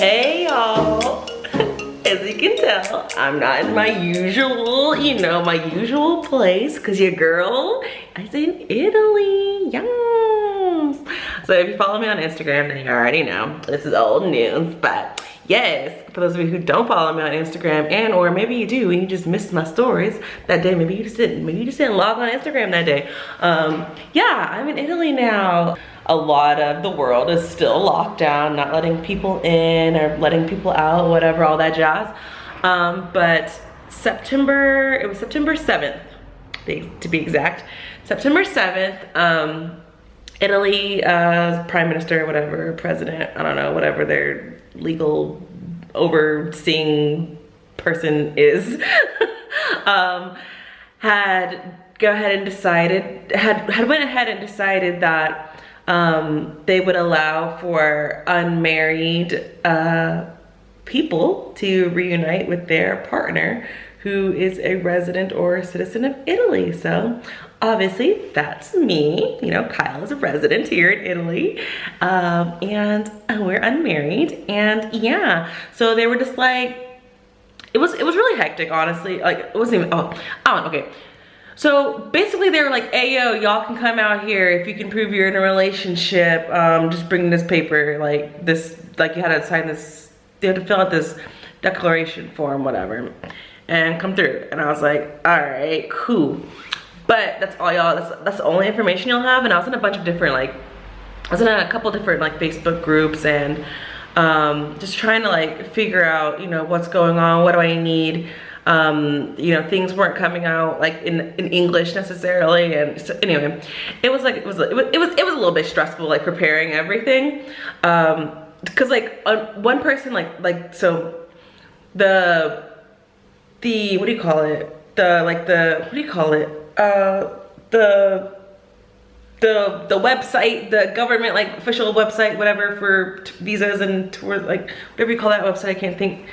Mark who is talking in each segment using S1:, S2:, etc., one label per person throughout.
S1: Hey y'all. As you can tell, I'm not in my usual, my usual place, because your girl is in Italy. Yes. So if you follow me on Instagram, then you already know. This is old news, but yes, for those of you who don't follow me on Instagram, and or maybe you do and you just missed my stories that day, maybe you just didn't log on Instagram that day. Yeah, I'm in Italy now. A lot of the world is still locked down, not letting people in or letting people out, whatever, all that jazz. But it was September 7th, to be exact. September 7th, Italy, prime minister, whatever, president, I don't know, whatever their legal overseeing person is, had went ahead and decided that they would allow for unmarried people to reunite with their partner who is a resident or a citizen of Italy. So obviously that's me. Kyle is a resident here in Italy, and we're unmarried. And yeah, so they were just like, it was really hectic, honestly. Like, it wasn't even, okay. So basically they were like, hey yo, y'all can come out here if you can prove you're in a relationship. Just bring this paper, like this, like you had to sign this, you had to fill out this declaration form, whatever, and come through. And I was like, all right, cool. But that's all y'all, that's the only information you'll have. And I was in a bunch of different, I was in a couple different Facebook groups, and just trying to figure out, what's going on, what do I need. Things weren't coming out in English necessarily, and so anyway, it was a little bit stressful, preparing everything, because one person so the what do you call it, the website, the government official website, whatever, for visas and tours, whatever you call that website, I can't think.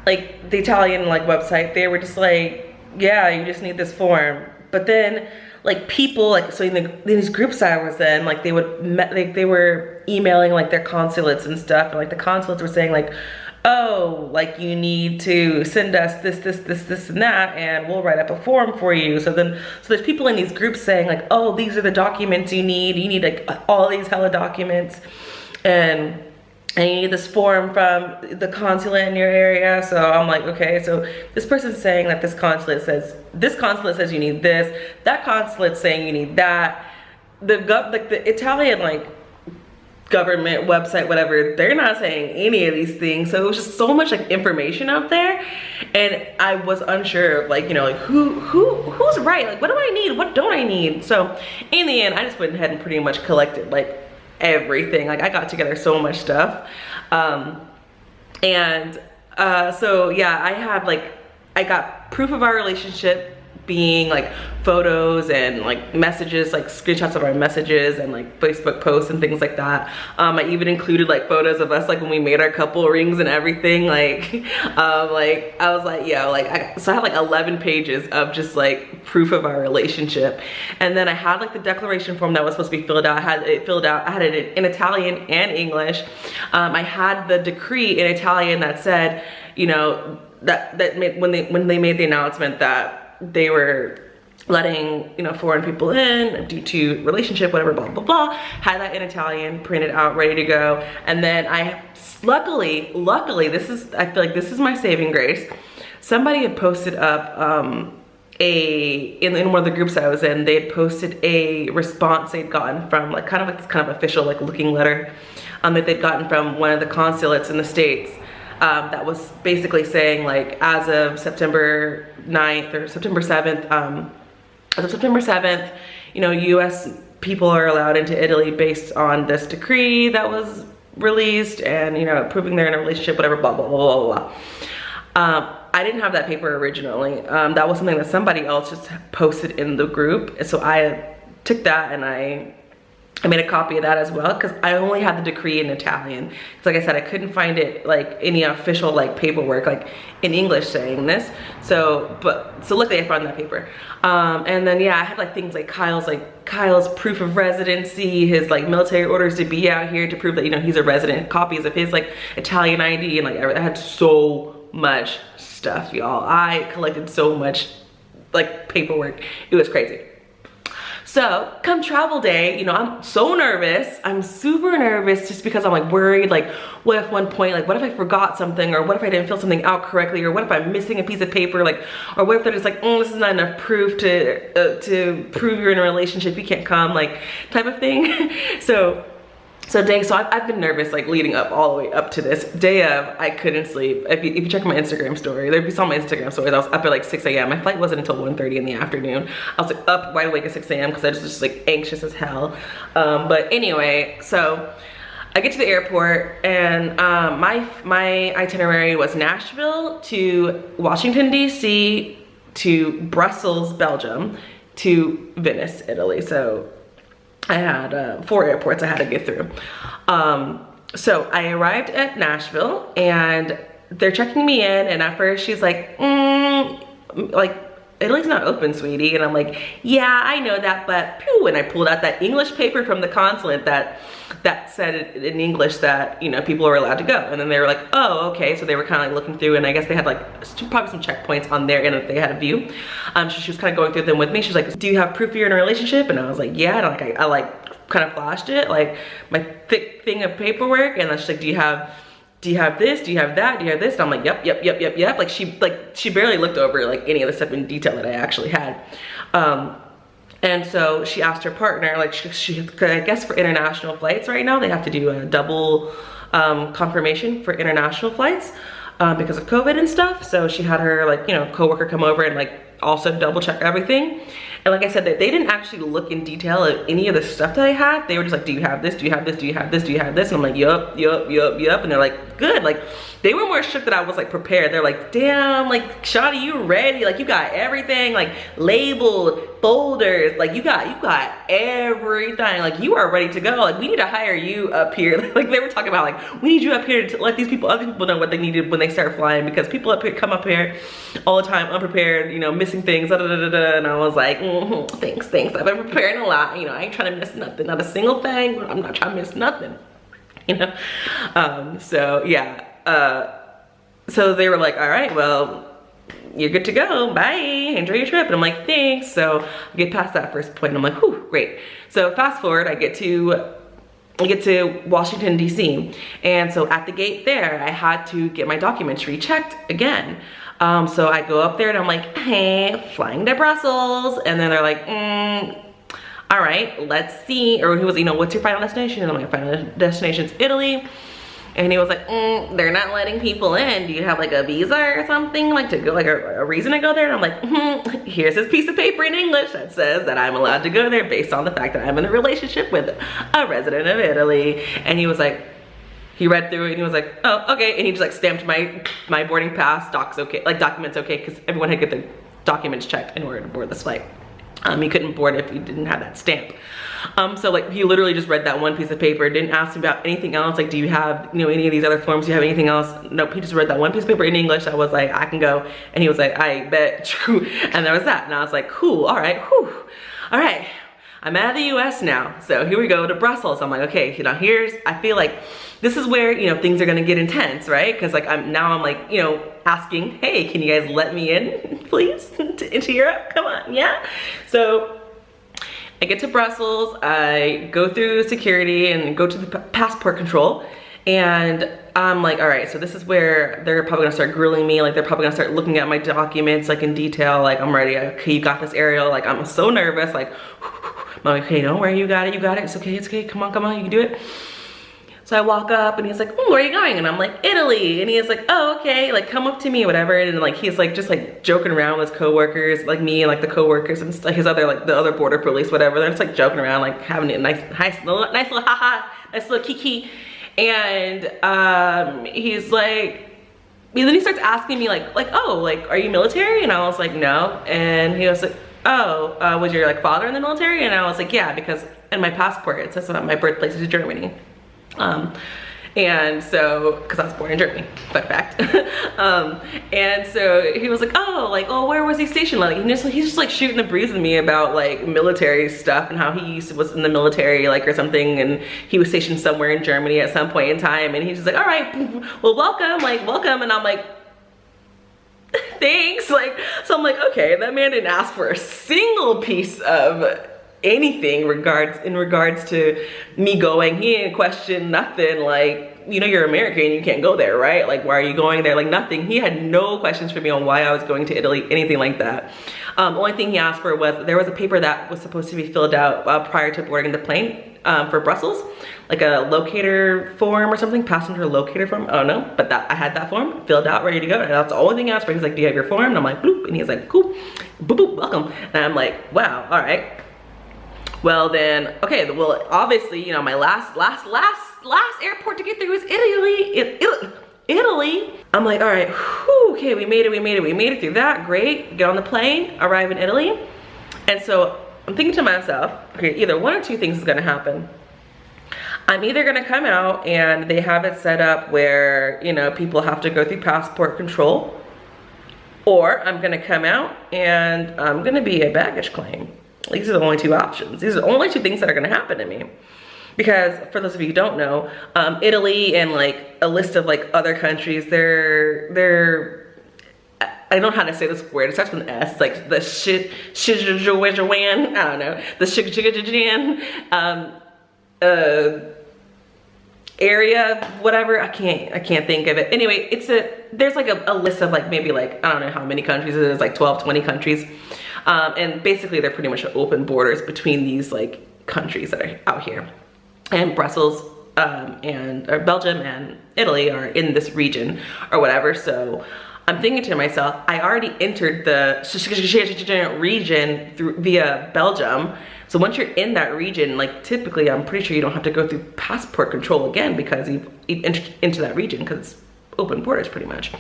S1: The Italian website, they were just like, yeah, you just need this form. But then people, so in these groups I was in, they were emailing their consulates and stuff, and the consulates were saying oh, you need to send us this and that, and we'll write up a form for you. So there's people in these groups saying oh, these are the documents you need all these hella documents, and you need this form from the consulate in your area. So I'm like, okay, so this person's saying that this consulate says you need this, that consulate's saying you need that. The Italian government website, whatever, they're not saying any of these things. So it was just so much information out there, and I was unsure of who's right, what do I need, what don't I need. So in the end, I just went ahead and pretty much collected everything. I got together so much stuff, so yeah, I got proof of our relationship, being photos and messages, screenshots of our messages, and Facebook posts and things like that. I even included photos of us when we made our couple rings and everything. I was like, yo, so I had 11 pages of just proof of our relationship. And then I had the declaration form that was supposed to be filled out. I had it in Italian and English. I had the decree in Italian that said, when they made the announcement that they were letting foreign people in due to relationship, whatever, blah blah blah, had that in Italian, printed out, ready to go. And then I luckily, I feel like this is my saving grace. Somebody had posted up in one of the groups I was in, they had posted a response they'd gotten from this kind of official looking letter that they'd gotten from one of the consulates in the States. That was basically saying as of September 9th or September 7th, as of September 7th, US people are allowed into Italy based on this decree that was released, and proving they're in a relationship, whatever, blah blah blah blah blah. I didn't have that paper originally. That was something that somebody else just posted in the group, so I took that and I I made a copy of that as well because I only had the decree in Italian. Because like I said, I couldn't find it like any official like paperwork like in English saying this. So luckily I found that paper. And then yeah, I had like things like Kyle's proof of residency, his like military orders to be out here to prove that, you know, he's a resident, copies of his like Italian ID, and like I had so much stuff, y'all. I collected so much like paperwork. It was crazy. So come travel day, you know, I'm so nervous. I'm super nervous just because I'm like worried, like what if one point, like what if I forgot something, or what if I didn't fill something out correctly, or what if I'm missing a piece of paper, like, or what if they're just like, oh, this is not enough proof to prove you're in a relationship, you can't come, like type of thing. So I've been nervous like leading up all the way up to this day of, I couldn't sleep. If you check my Instagram story, if you saw my Instagram stories, I was up at like 6 a.m. My flight wasn't until 1:30 in the afternoon. I was like up wide awake at 6 a.m. because I was just like anxious as hell. But anyway, so I get to the airport, and my itinerary was Nashville to Washington, D.C. to Brussels, Belgium to Venice, Italy. So I had 4 airports I had to get through. So I arrived at Nashville, and they're checking me in, and at first she's like, like, Italy's not open, sweetie. And I'm like, yeah, I know that, but pew, and I pulled out that English paper from the consulate that said in English that, you know, people are allowed to go. And then they were like, oh, okay. So they were kind of like looking through, and I guess they had like probably some checkpoints on their end that they had a view. So she was kind of going through them with me. She's like, do you have proof you're in a relationship? And I was like, yeah. And I like kind of flashed it, like my thick thing of paperwork. And then she's like, do you have this? Do you have that? Do you have this? And I'm like, yep. Like she barely looked over like any of the stuff in detail that I actually had. And so she asked her partner, like she I guess for international flights right now, they have to do a double confirmation for international flights because of COVID and stuff. So she had her like, you know, coworker come over and like also double check everything. And like I said, they didn't actually look in detail at any of the stuff that I had. They were just like, do you have this? Do you have this? Do you have this? Do you have this? And I'm like, yup. And they're like, good. Like, they were more shook that I was like prepared. They're like, damn, like, Shawty, you ready? Like, you got everything, like labeled, folders, like you got everything. Like, you are ready to go. Like, we need to hire you up here. Like, they were talking about like, we need you up here to let other people know what they needed when they start flying, because people up here come up here all the time unprepared, you know, missing things, and I was like, thanks. I've been preparing a lot. You know, I ain't trying to miss nothing, not a single thing. I'm not trying to miss nothing, you know? So yeah. So they were like, all right, well, you're good to go. Bye. Enjoy your trip. And I'm like, thanks. So I get past that first point, and I'm like, whew, great. So fast forward, I get to Washington, D.C. And so at the gate there, I had to get my documents rechecked again. So I go up there and I'm like, hey, flying to Brussels. And then they're like, all right, let's see. Or he was, you know, what's your final destination? And I'm like, final destination's Italy. And he was like, they're not letting people in. Do you have like a visa or something, like to go, like a reason to go there? And I'm like, here's this piece of paper in English that says that I'm allowed to go there based on the fact that I'm in a relationship with a resident of Italy. And he was like, he read through it and he was like, oh, okay. And he just like stamped my boarding pass, documents okay, because everyone had to get their documents checked in order to board this flight. You couldn't board if you didn't have that stamp. So like he literally just read that one piece of paper, didn't ask me about anything else. Like, do you have, you know, any of these other forms? Do you have anything else? Nope, he just read that one piece of paper in English. I was like, I can go. And he was like, I bet. True. And there was that. And I was like, cool, all right, whew. All right, I'm out of the US now. So here we go to Brussels. I'm like, okay, you know, I feel like this is where, you know, things are gonna get intense, right? Because like I'm like, you know, asking, hey, can you guys let me in, please, into Europe? Come on, yeah? So I get to Brussels, I go through security and go to the passport control, and I'm like, all right, so this is where they're probably gonna start grilling me. Like, they're probably gonna start looking at my documents like in detail. Like, I'm ready. Okay, you got this, Ariel. Like, I'm so nervous. Like, I'm like, okay, don't worry, you got it. It's okay, come on, you can do it. So I walk up and he's like, where are you going? And I'm like, Italy. And he's like, oh, okay, like come up to me, whatever. And like, he's like, just like joking around with his coworkers, like me and like the coworkers and his other, like the other border police, whatever. They're just like joking around, like having a nice little haha, nice little kiki. And he's like, then he starts asking me like, oh, like, are you military? And I was like, no. And he was like, oh, was your like father in the military? And I was like, yeah, because in my passport it says that my birthplace is Germany. And so, because I was born in Germany, fun fact. And so he was like, oh, like, oh, where was he stationed? Like, he's just like shooting the breeze with me about like military stuff and how he was in the military, like, or something, and he was stationed somewhere in Germany at some point in time, and he's just like, all right, well, welcome, and I'm like, thanks, like, so I'm like, okay, that man didn't ask for a single piece of anything in regards to me going. He didn't question nothing, like, you know, you're American, you can't go there, right? Like, why are you going there? Like, nothing. He had no questions for me on why I was going to Italy, anything like that. Only thing he asked for was, there was a paper that was supposed to be filled out prior to boarding the plane for Brussels, like a locator form or something, passenger locator form, I don't know, but I had that form filled out, ready to go, and that's the only thing he asked for. He's like, do you have your form? And I'm like, boop, and he's like, cool, boop, boop, welcome. And I'm like, wow, all right. Well then, okay, well obviously, you know, my last airport to get through was Italy. I'm like, all right, whew, okay, we made it through that, great. Get on the plane, arrive in Italy. And so I'm thinking to myself, okay, either one or two things is gonna happen. I'm either gonna come out and they have it set up where, you know, people have to go through passport control, or I'm gonna come out and I'm gonna be a baggage claim. These are the only two options. These are the only two things that are gonna happen to me. Because for those of you who don't know, Italy and like a list of like other countries, they're I don't know how to say this word. It starts with an S. It's like the Shijajuan, I don't know, the Shijajuan area, whatever. I can't think of it. Anyway, there's like a list of like maybe like, I don't know how many countries it is, like 12, 20 countries. And basically they're pretty much open borders between these like countries that are out here. And Brussels or Belgium and Italy are in this region or whatever. So I'm thinking to myself, I already entered the region via Belgium. So once you're in that region, like typically I'm pretty sure you don't have to go through passport control again because you've entered into that region because it's open borders pretty much.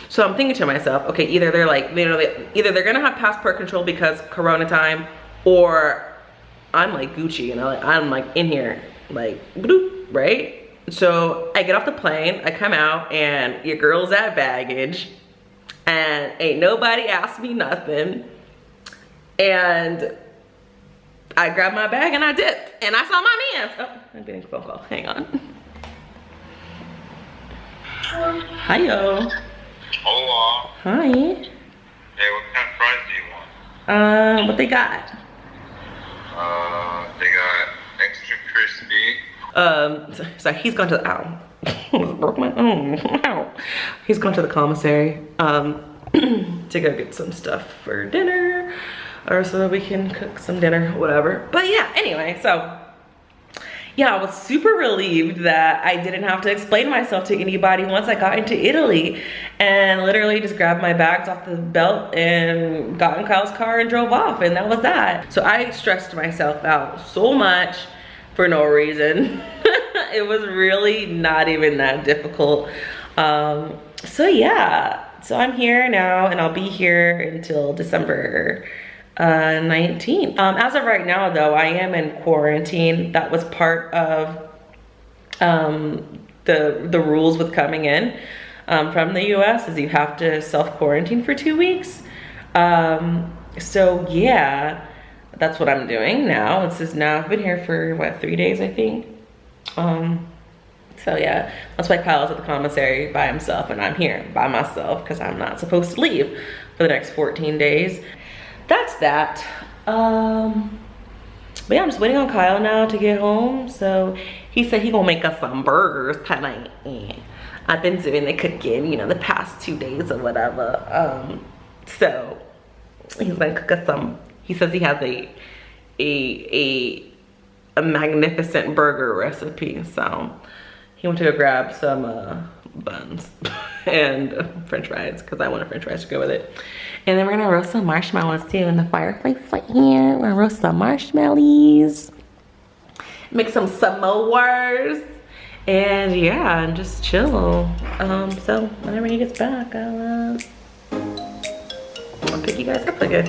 S1: So I'm thinking to myself, okay, either they're like, you know, either they're gonna have passport control because Corona time, or I'm like Gucci, you know, like I'm like in here, like, bloop, right? So I get off the plane, I come out, and your girl's at baggage, and ain't nobody asked me nothing, and I grabbed my bag and I dipped, and I saw my mans. Oh, I'm getting a phone call, hang on. Hi-yo.
S2: Hola.
S1: Hi.
S2: Hey, what kind of fries do you want?
S1: What they got?
S2: They got extra crispy.
S1: So he's gone to the, ow. Broke my, ow. He's gone to the commissary, to go get some stuff for dinner, or so that we can cook some dinner, whatever. But yeah, anyway, so yeah, I was super relieved that I didn't have to explain myself to anybody once I got into Italy, and literally just grabbed my bags off the belt and got in Kyle's car and drove off, and that was that. So I stressed myself out so much for no reason. It was really not even that difficult. So yeah, so I'm here now, and I'll be here until December 19th. As of right now though, I am in quarantine. That was part of the rules with coming in from the US, is you have to self-quarantine for 2 weeks. So yeah, that's what I'm doing now. I've been here for what, 3 days I think. So yeah, that's why Kyle's at the commissary by himself and I'm here by myself, because I'm not supposed to leave for the next 14 days. That's that. But yeah, I'm just waiting on Kyle now to get home. So he said he gonna make us some burgers tonight. I've been doing the cooking, you know, the past 2 days or whatever. So he's gonna cook us some. He says he has a magnificent burger recipe. So he went to go grab some buns and french fries, because I want a french fries to go with it. And then we're gonna roast some marshmallows too in the fireplace right here. We're gonna roast some marshmallows, make some s'mores, and yeah, and just chill. So whenever he gets back, I'll pick you guys up again.